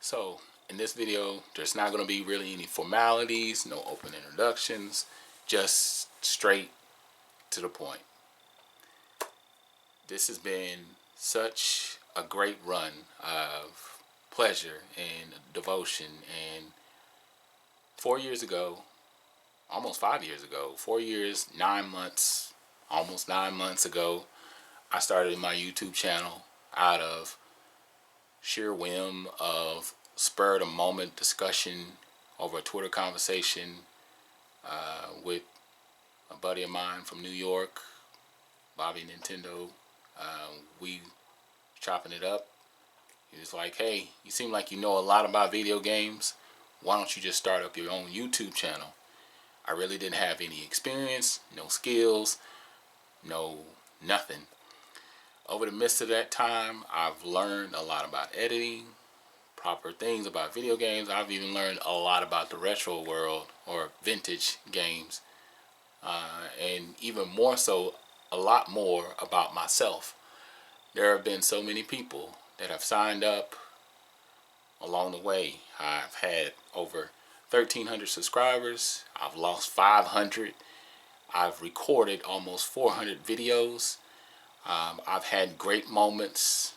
So in this video, there's not going to be really any formalities, no open introductions, just straight to the point. This has been such a great run of pleasure and devotion. And 4 years ago, almost 5 years ago, 4 years, 9 months, almost 9 months ago, I started my YouTube channel out of sheer whim of spur of the moment discussion over a Twitter conversation with a buddy of mine from New York, Bobby Nintendo. We chopping it up. He was like, hey, you seem like you know a lot about video games. Why don't you just start up your own YouTube channel? I really didn't have any experience, no skills, no nothing. Over the midst of that time, I've learned a lot about editing, proper things about video games. I've even learned a lot about the retro world or vintage games. And even more so, a lot more about myself. There have been so many people that have signed up along the way. I've had over 1,300 subscribers. I've lost 500. I've recorded almost 400 videos. I've had great moments.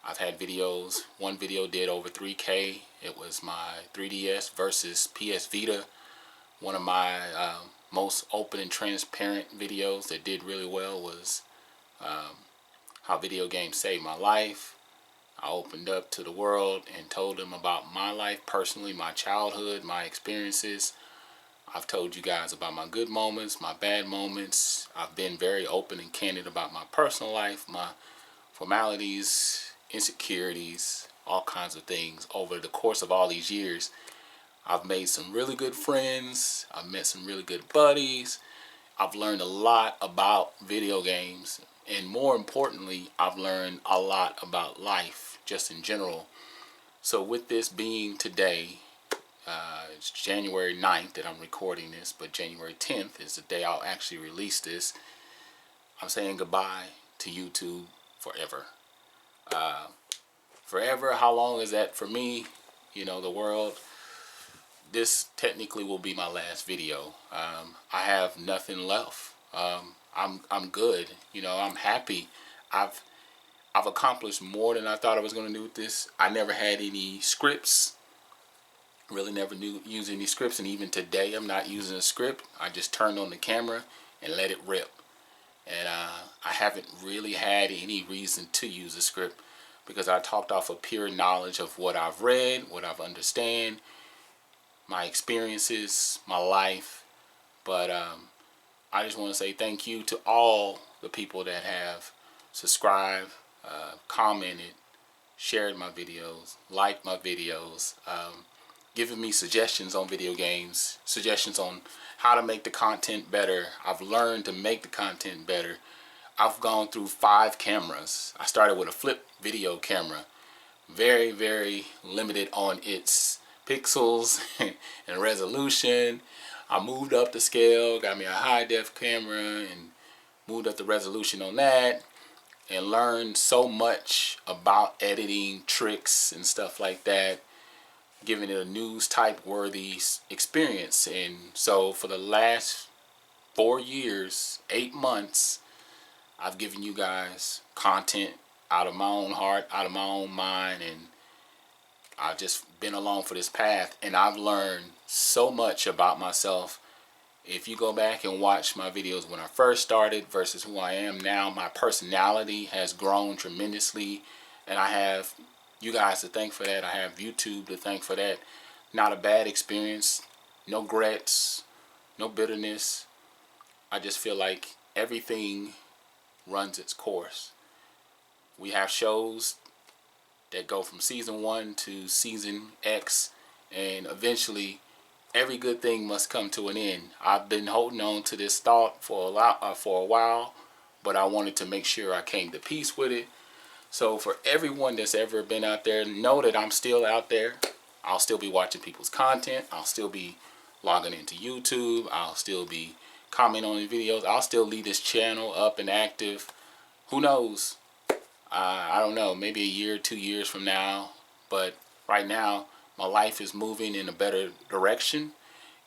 I've had videos. One video did over 3K. It was my 3DS versus PS Vita. One of my most open and transparent videos that did really well was how video games saved my life. I opened up to the world and told them about my life personally, my childhood, my experiences. I've told you guys about my good moments, my bad moments. I've been very open and candid about my personal life, my formalities, insecurities, all kinds of things. Over the course of all these years, I've made some really good friends. I've met some really good buddies. I've learned a lot about video games. And more importantly, I've learned a lot about life, just in general. So with this being today, it's January 9th that I'm recording this, but January 10th is the day I'll actually release this. I'm saying goodbye to YouTube forever. Forever, how long is that for me? You know, the world. This technically will be my last video. I have nothing left. I'm good. You know, I'm happy. I've accomplished more than I thought I was going to do with this. I never had any scripts. Really never use any scripts, and even today I'm not using a script. I just turned on the camera and let it rip. And I haven't really had any reason to use a script because I talked off of pure knowledge of what I've read, what I've understand, my experiences, my life. But I just want to say thank you to all the people that have subscribed, commented, shared my videos, liked my videos, giving me suggestions on video games, suggestions on how to make the content better. I've learned to make the content better. I've gone through 5 cameras. I started with a flip video camera, very, very limited on its pixels and resolution. I moved up the scale, got me a high def camera and moved up the resolution on that, and learned so much about editing tricks and stuff like that, giving it a news type worthy experience. And so for the last 4 years, 8 months, I've given you guys content out of my own heart, out of my own mind, and I've just been along for this path, and I've learned so much about myself. If you go back and watch my videos when I first started versus who I am now, my personality has grown tremendously, and I have you guys to thank for that. I have YouTube to thank for that. Not a bad experience, no regrets, no bitterness. I just feel like everything runs its course. We have shows that go from season 1 to season X, and eventually every good thing must come to an end. I've been holding on to this thought for a while, but I wanted to make sure I came to peace with it. So for everyone that's ever been out there, know that I'm still out there. I'll still be watching people's content. I'll still be logging into YouTube. I'll still be commenting on the videos. I'll still leave this channel up and active. Who knows? I don't know, maybe a year, 2 years from now. but right now my life is moving in a better direction.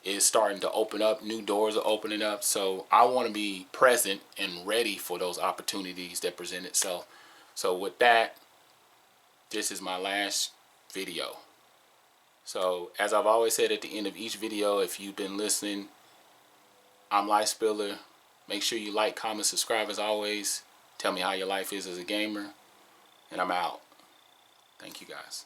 It's starting to open up, new doors are opening up, so I want to be present and ready for those opportunities that present itself. So with that, this is my last video. So as I've always said at the end of each video, if you've been listening, I'm Life Spiller. Make sure you like, comment, subscribe as always. Tell me how your life is as a gamer. And I'm out. Thank you guys.